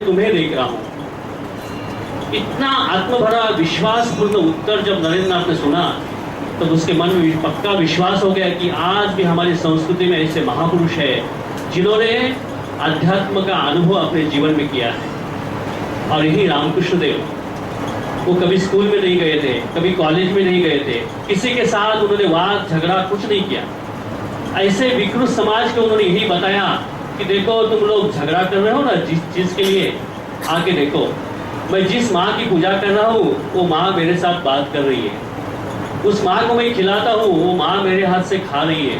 तुम्हें देख रहा हूं। इतना आत्मभरा विश्वासपूर्ण उत्तर जब नरेंद्र नाथ ने सुना तब उसके मन में पक्का विश्वास हो गया कि आज भी हमारी संस्कृति में ऐसे महापुरुष है जिन्होंने अध्यात्म का अनुभव अपने जीवन में किया है। और यही रामकृष्ण देव, वो कभी स्कूल में नहीं गए थे, कभी कॉलेज में नहीं गए थे, किसी के साथ उन्होंने वाद झगड़ा कुछ नहीं किया। ऐसे विकृत समाज को उन्होंने यही बताया कि देखो तुम लोग झगड़ा कर रहे हो ना जिस चीज के लिए, आके देखो मैं जिस माँ की पूजा कर रहा हूँ वो माँ मेरे साथ बात कर रही है, उस माँ को मैं खिलाता हूँ वो माँ मेरे हाथ से खा रही है।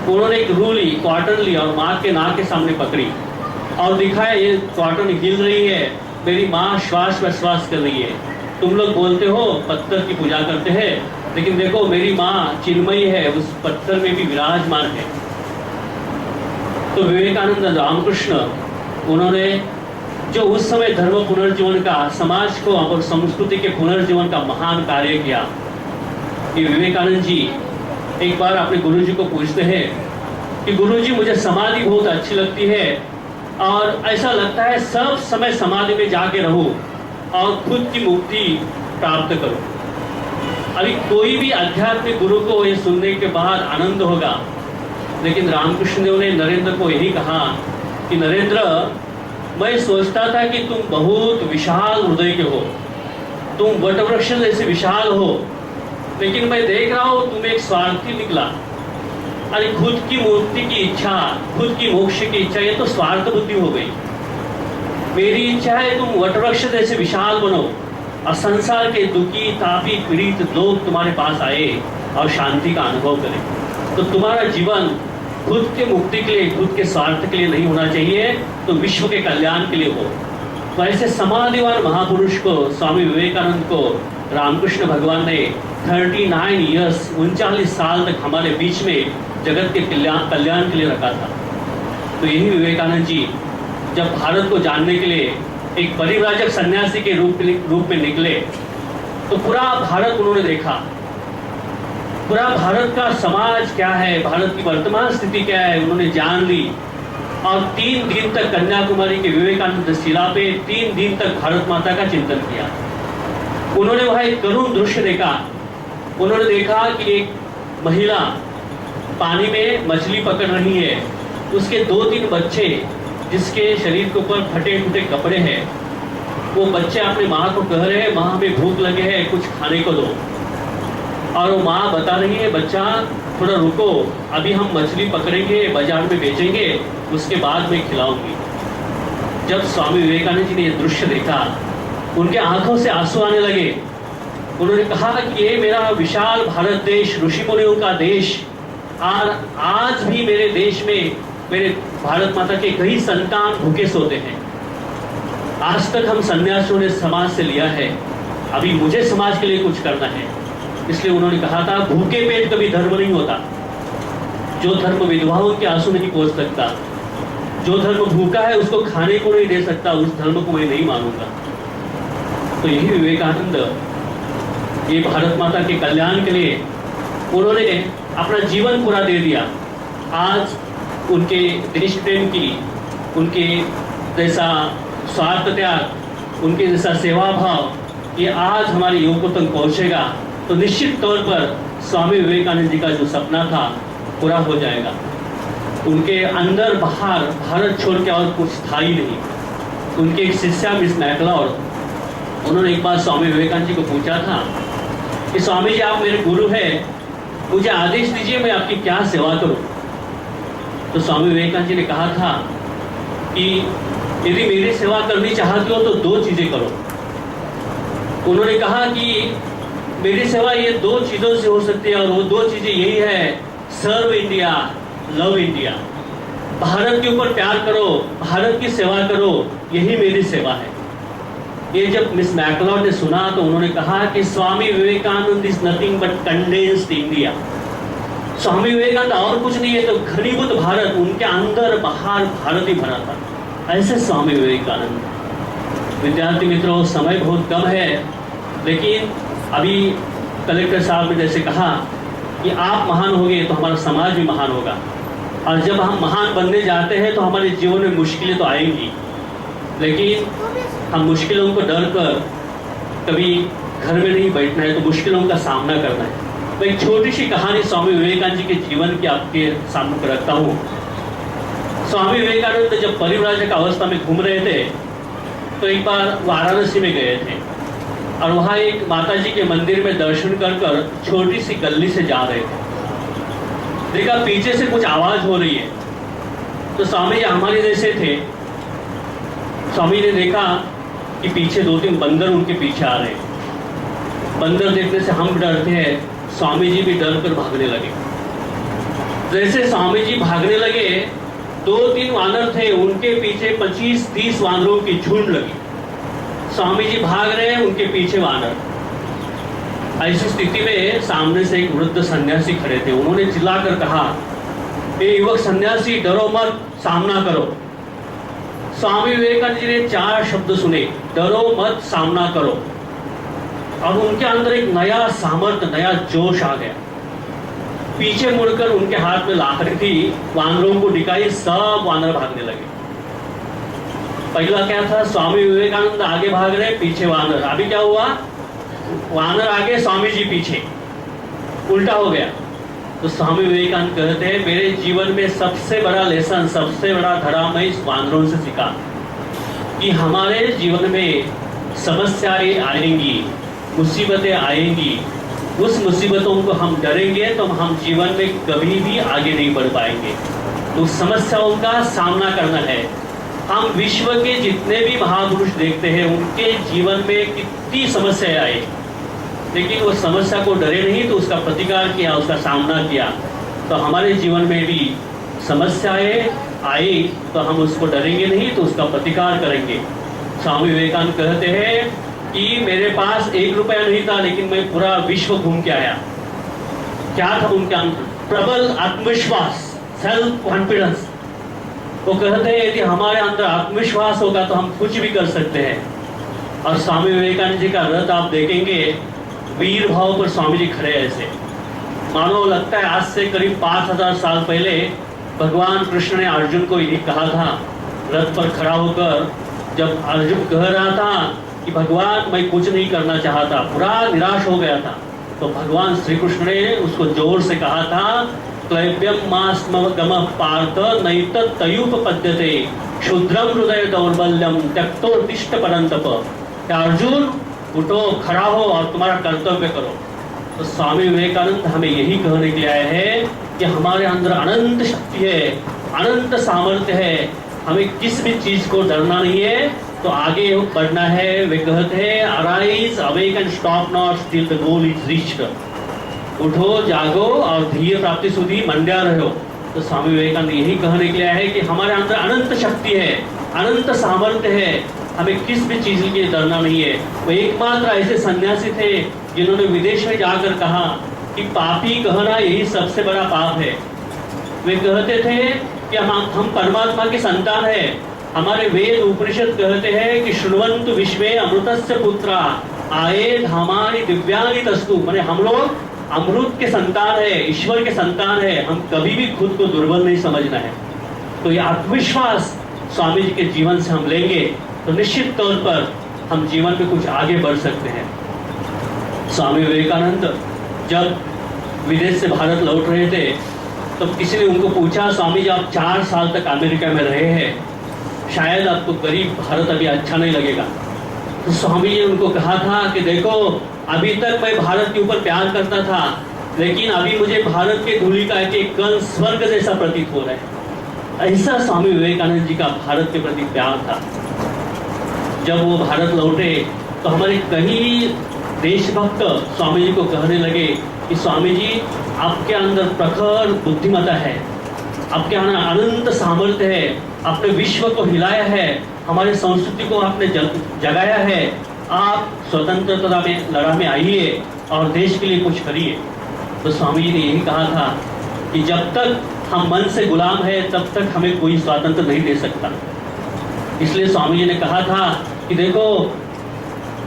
उन्होंने एक रू ली, क्वार्टर ली और माँ के नाक के सामने पकड़ी और दिखाया ये क्वार्टर हिल रही है, मेरी माँ श्वास प्रश्वास कर रही है। तुम लोग बोलते हो पत्थर की पूजा करते हैं, लेकिन देखो मेरी माँ चिन्मयी है, उस पत्थर में भी विराजमान है। तो विवेकानंद रामकृष्ण उन्होंने जो उस समय धर्म पुनर्जीवन का, समाज को और संस्कृति के पुनर्जीवन का महान कार्य किया। कि विवेकानंद जी एक बार अपने गुरुजी को पूछते हैं कि गुरुजी मुझे समाधि बहुत अच्छी लगती है और ऐसा लगता है सब समय समाधि में जाके रहूं और खुद की मुक्ति प्राप्त करूं। अभी कोई भी आध्यात्मिक गुरु को ये सुनने के बाद आनंद होगा, लेकिन रामकृष्ण देव ने नरेंद्र को यही कहा कि नरेंद्र, मैं सोचता था कि तुम बहुत विशाल हृदय के हो, तुम वटवृक्ष जैसे विशाल हो, लेकिन मैं देख रहा हूं तुम एक स्वार्थी निकला। अरे खुद की मुक्ति की इच्छा, खुद की मोक्ष की इच्छा, ये तो स्वार्थ बुद्धि हो गई। मेरी इच्छा है तुम वटवृक्ष जैसे विशाल बनो और संसार के दुखी तापी पीड़ित लोग तुम्हारे पास आए और शांति का अनुभव करें। तो तुम्हारा जीवन खुद के मुक्ति के लिए, खुद के स्वार्थ के लिए नहीं होना चाहिए, तो विश्व के कल्याण के लिए हो। तो ऐसे समाधिवान महापुरुष को, स्वामी विवेकानंद को रामकृष्ण भगवान ने 39 ईयर्स, 39 साल तक हमारे बीच में जगत के कल्याण के लिए रखा था। तो यही विवेकानंद जी जब भारत को जानने के लिए एक परिव्राजक सन्यासी के रूप में निकले, तो पूरा भारत उन्होंने देखा, पूरा भारत का समाज क्या है, भारत की वर्तमान स्थिति क्या है, उन्होंने जान ली। और 3 दिन तक कन्याकुमारी के विवेकानंद शिला पे 3 दिन तक भारत माता का चिंतन किया। उन्होंने वहां एक करुण दृश्य देखा। उन्होंने देखा कि एक महिला पानी में मछली पकड़ रही है, उसके 2-3 बच्चे जिसके शरीर के ऊपर फटे फूटे कपड़े हैं, वो बच्चे अपने माँ को कह रहे हैं माँ हमें भूख लगे है, कुछ खाने को दो। और वो माँ बता रही है बच्चा थोड़ा रुको, अभी हम मछली पकड़ेंगे, बाजार में बेचेंगे, उसके बाद में खिलाऊंगी। जब स्वामी विवेकानंद जी ने यह दृश्य देखा, उनके आंखों से आंसू आने लगे। उन्होंने कहा कि ये मेरा विशाल भारत देश, ऋषि मुनियों का देश, और आज भी मेरे देश में मेरे भारत माता के कई संतान भूखे सोते हैं। आज तक हम सन्यासियों ने समाज से लिया है, अभी मुझे समाज के लिए कुछ करना है। इसलिए उन्होंने कहा था भूखे पेट कभी धर्म नहीं होता। जो धर्म विधवाओं के आंसू नहीं पोंछ सकता, जो धर्म भूखा है उसको खाने को नहीं दे सकता, उस धर्म को मैं नहीं मानूंगा। तो यही विवेकानंद ये भारत माता के कल्याण के लिए उन्होंने अपना जीवन पूरा दे दिया। आज उनके देश प्रेम की, उनके जैसा स्वार्थ त्याग, उनके जैसा सेवा भाव ये आज हमारे युवकों तक पहुंचेगा तो निश्चित तौर पर स्वामी विवेकानंद जी का जो सपना था पूरा हो जाएगा। उनके अंदर बाहर भारत छोड़ के और कुछ था ही नहीं। उनके एक शिष्या मिस मैकलॉड, उन्होंने एक बार स्वामी विवेकानंद जी को पूछा था कि स्वामी जी आप मेरे गुरु हैं, मुझे आदेश दीजिए मैं आपकी क्या सेवा करूं। तो स्वामी विवेकानंद जी ने कहा था कि यदि मेरी सेवा करनी चाहते हो तो 2 चीजें करो। उन्होंने कहा कि मेरी सेवा ये 2 चीजों से हो सकती है, और वो 2 चीजें यही है, सर्व इंडिया, लव इंडिया। भारत के ऊपर प्यार करो, भारत की सेवा करो, यही मेरी सेवा है। ये जब मिस मैकलॉड ने सुना तो उन्होंने कहा कि Swami Vivekananda is nothing but condensed India. Swami Vivekananda और कुछ नहीं है तो घनीभूत भारत, उनके अंदर बाहर भारत ही भरा था। ऐसे स्वामी विवेकानंद। विद्यार्थी मित्रों, समय बहुत कम है, लेकिन अभी कलेक्टर साहब ने जैसे कहा कि आप महान होंगे तो हमारा समाज भी महान होगा, और जब हम महान बनने जाते हैं तो हमारे जीवन में मुश्किलें तो आएंगी। लेकिन हम मुश्किलों को डर कर कभी घर में नहीं बैठना है, तो मुश्किलों का सामना करना है। मैं एक छोटी सी कहानी स्वामी विवेकानंद जी के जीवन की आपके सामने रखता हूँ। स्वामी विवेकानंद जब परिव्राजक अवस्था में घूम रहे थे तो एक बार वाराणसी में गए थे और वहाँ एक माता जी के मंदिर में दर्शन कर छोटी सी गली से जा रहे थे। देखा पीछे से कुछ आवाज हो रही है, तो स्वामी जी हमारे जैसे थे। स्वामी ने देखा कि पीछे 2-3 बंदर उनके पीछे आ रहे हैं। बंदर देखने से हम डरते हैं, स्वामी जी भी डर कर भागने लगे। जैसे स्वामी जी भागने लगे, 2-3 वानर थे, उनके पीछे 25-30 वानरों की झुंड लगी। स्वामी जी भाग रहे हैं, उनके पीछे वानर। ऐसी स्थिति में सामने से एक वृद्ध सन्यासी खड़े थे। उन्होंने चिल्लाकर कहा, ये युवक सन्यासी, डरो मत, सामना करो। स्वामी विवेकानंद जी ने 4 शब्द सुने, डरो मत, सामना करो, और उनके अंदर एक नया सामर्थ्य, नया जोश आ गया। पीछे मुड़कर उनके हाथ में लाकड़ी थी, वानरों को दिखाई, सब वानर भागने लगे। पहला क्या था, स्वामी विवेकानंद आगे भाग रहे, पीछे वानर। अभी क्या हुआ, वानर आगे, स्वामी जी पीछे, उल्टा हो गया। तो स्वामी विवेकानंद कहते हैं, मेरे जीवन में सबसे बड़ा लेसन, सबसे बड़ा धड़ा मैं इस वानरों से सीखा कि हमारे जीवन में समस्याएं आएंगी, मुसीबतें आएंगी। उस मुसीबतों को हम डरेंगे तो हम जीवन में कभी भी आगे नहीं बढ़ पाएंगे। तो समस्याओं का सामना करना है। हम विश्व के जितने भी महापुरुष देखते हैं, उनके जीवन में कितनी समस्याएं आई, लेकिन वो समस्या को डरे नहीं, तो उसका प्रतिकार किया, उसका सामना किया। तो हमारे जीवन में भी समस्याएं आई तो हम उसको डरेंगे नहीं, तो उसका प्रतिकार करेंगे। स्वामी विवेकानंद कहते हैं कि मेरे पास 1 रुपया नहीं था, लेकिन मैं पूरा विश्व घूम के आया। क्या था उनके अंदर? प्रबल आत्मविश्वास, सेल्फ कॉन्फिडेंस। वो कहते हैं यदि हमारे अंदर आत्मविश्वास होगा तो हम कुछ भी कर सकते हैं। और स्वामी विवेकानंद जी का रथ आप देखेंगे, वीर भाव पर स्वामी जी खड़े ऐसे, मानो लगता है आज से करीब 5000 साल पहले भगवान कृष्ण ने अर्जुन को यही कहा था, रथ पर खड़ा होकर। जब अर्जुन कह रहा था कि भगवान मैं कुछ नहीं करना चाहता, पूरा निराश हो गया था, तो भगवान श्री कृष्ण ने उसको जोर से कहा था, क्लैब्यम मास्मगमः पार्थ नैतत्तयुपपद्यते क्षुद्रम हृदय दौर्बल्यम त्यक्तोत्तिष्ठ परन्तप। अर्जुन उठो, खड़ा हो और तुम्हारा कर्तव्य करो। तो स्वामी विवेकानंद हमें यही कहने के लिए आए हैं कि हमारे अंदर अनंत शक्ति है, अनंत सामर्थ्य है, हमें किस भी चीज को डरना नहीं है, तो आगे बढ़ना है। वे कहते हैं, arise awake and stop not till the goal is reached. उठो, जागो और ध्येय प्राप्ति सुधी मंड्या रहो। तो स्वामी विवेकानंद यही कहने के लिए है कि हमारे अंदर अनंत शक्ति है, अनंत सामर्थ्य है, हमें किस भी चीज के लिए डरना नहीं है। वो एकमात्र ऐसे सन्यासी थे जिन्होंने विदेश में जाकर कहा कि पापी कहना यही सबसे बड़ा पाप है। वे कहते थे कि हम परमात्मा के संतान है। हमारे वेद उपनिषद कहते हैं कि शृण्वन्तु विश्वे अमृतस्य पुत्रा आये धामानि दिव्यानि तस्तु, माने हम लोग अमृत के संतान है, ईश्वर के संतान है। हम कभी भी खुद को दुर्बल नहीं समझना है। तो ये आत्मविश्वास स्वामी जी के जीवन से हम लेंगे तो निश्चित तौर पर हम जीवन में कुछ आगे बढ़ सकते हैं। स्वामी विवेकानंद जब विदेश से भारत लौट रहे थे तो किसी ने उनको पूछा, स्वामी जी आप 4 साल तक अमेरिका में रहे हैं, शायद आपको गरीब भारत अभी अच्छा नहीं लगेगा। तो स्वामी जी ने उनको कहा था कि देखो, अभी तक मैं भारत के ऊपर प्यार करता था, लेकिन अभी मुझे भारत के धूलि का एक कण स्वर्ग जैसा प्रतीत हो रहा है। ऐसा स्वामी विवेकानंद जी का भारत के प्रति प्यार था। जब वो भारत लौटे तो हमारे कई देशभक्त स्वामी जी को कहने लगे कि स्वामी जी आपके अंदर प्रखर बुद्धिमत्ता है, आपके अंदर अनंत सामर्थ्य है, आपने विश्व को हिलाया है, हमारी संस्कृति को आपने जगाया है, आप स्वतंत्रता में लड़ा में आइए और देश के लिए कुछ करिए। तो स्वामी जी ने यही कहा था कि जब तक हम मन से गुलाम है तब तक हमें कोई स्वातंत्र नहीं दे सकता। इसलिए स्वामी जी ने कहा था कि देखो,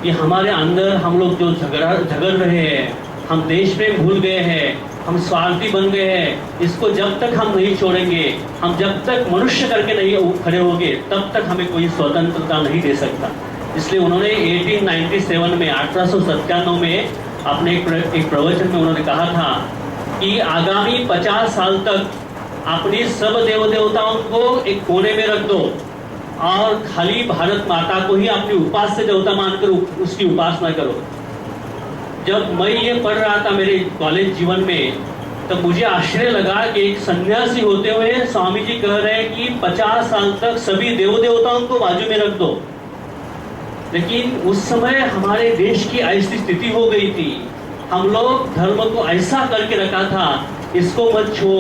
ये हमारे अंदर हम लोग जो झगड़ रहे हैं, हम देश प्रेम भूल गए हैं, हम स्वार्थी बन गए हैं, इसको जब तक हम नहीं छोड़ेंगे, हम जब तक मनुष्य करके नहीं खड़े होंगे, तब तक हमें कोई स्वतंत्रता नहीं दे सकता। इसलिए उन्होंने 1897 में 1897 में अपने एक प्रवचन में उन्होंने कहा था कि आगामी 50 साल तक अपनी सब देव देवताओं को एक कोने में रख दो और खाली भारत माता को ही अपनी उपास्य देवता मानकर उसकी उपासना करो। जब मैं ये पढ़ रहा था मेरे कॉलेज जीवन में, तब मुझे आश्चर्य लगा कि एक सन्यासी होते हुए स्वामी जी कह रहे हैं कि 50 साल तक सभी देव देवताओं को बाजू में रख दो। लेकिन उस समय हमारे देश की ऐसी स्थिति हो गई थी, हम लोग धर्म को ऐसा करके रखा था, इसको मत छो,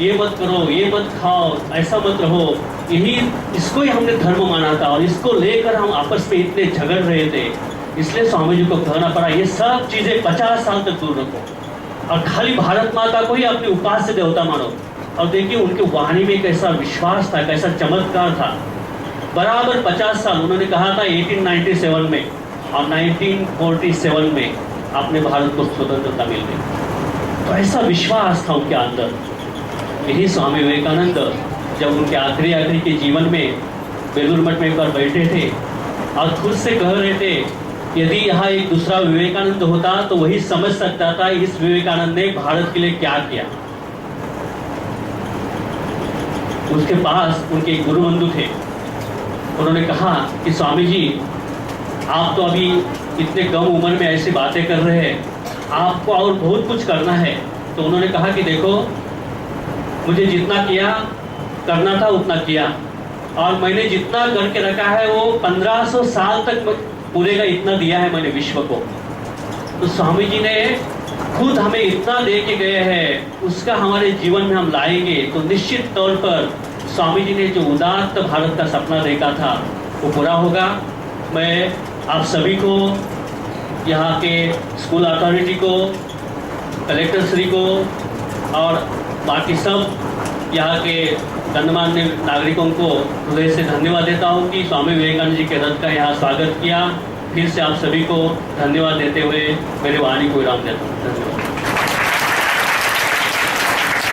ये मत करो, ये मत खाओ, ऐसा मत रहो, यही इसको ही हमने धर्म माना था और इसको लेकर हम आपस में इतने झगड़ रहे थे। इसलिए स्वामी जी को कहना पड़ा ये सब चीजें 50 साल तक दूर रखो और खाली भारत माता को ही अपनी उपास्य देवता मानो। और देखिए उनके वाणी में कैसा विश्वास था, कैसा चमत्कार था। बराबर 50 साल उन्होंने कहा था 1897 में और 1947 में अपने भारत को स्वतंत्रता मिल गई। तो ऐसा विश्वास था उनके अंदर। यही स्वामी विवेकानंद जब उनके आखिरी के जीवन में बेलूर मठ में एक बार बैठे थे और खुद से कह रहे थे, यदि यहाँ एक दूसरा विवेकानंद होता तो वही समझ सकता था इस विवेकानंद ने भारत के लिए क्या किया। उसके पास उनके गुरु बंधु थे, उन्होंने कहा कि स्वामी जी आप तो अभी इतने कम उम्र में ऐसी बातें कर रहे हैं, आपको और बहुत कुछ करना है। तो उन्होंने कहा कि देखो मुझे जितना किया करना था उतना किया और मैंने जितना करके रखा है वो 1500 साल तक पूरे का इतना दिया है मैंने विश्व को। तो स्वामी जी ने खुद हमें इतना दे के गए हैं, उसका हमारे जीवन में हम लाएंगे तो निश्चित तौर पर स्वामी जी ने जो उदात्त भारत का सपना देखा था वो पूरा होगा। मैं आप सभी को, यहाँ के स्कूल अथॉरिटी को, कलेक्टर श्री को और बाकी सब यहाँ के गणमान्य नागरिकों को हृदय से धन्यवाद देता हूँ कि स्वामी विवेकानंद जी के रथ का यहाँ स्वागत किया। फिर से आप सभी को धन्यवाद देते हुए मेरे वाणी को विराम देता हूँ। धन्यवाद।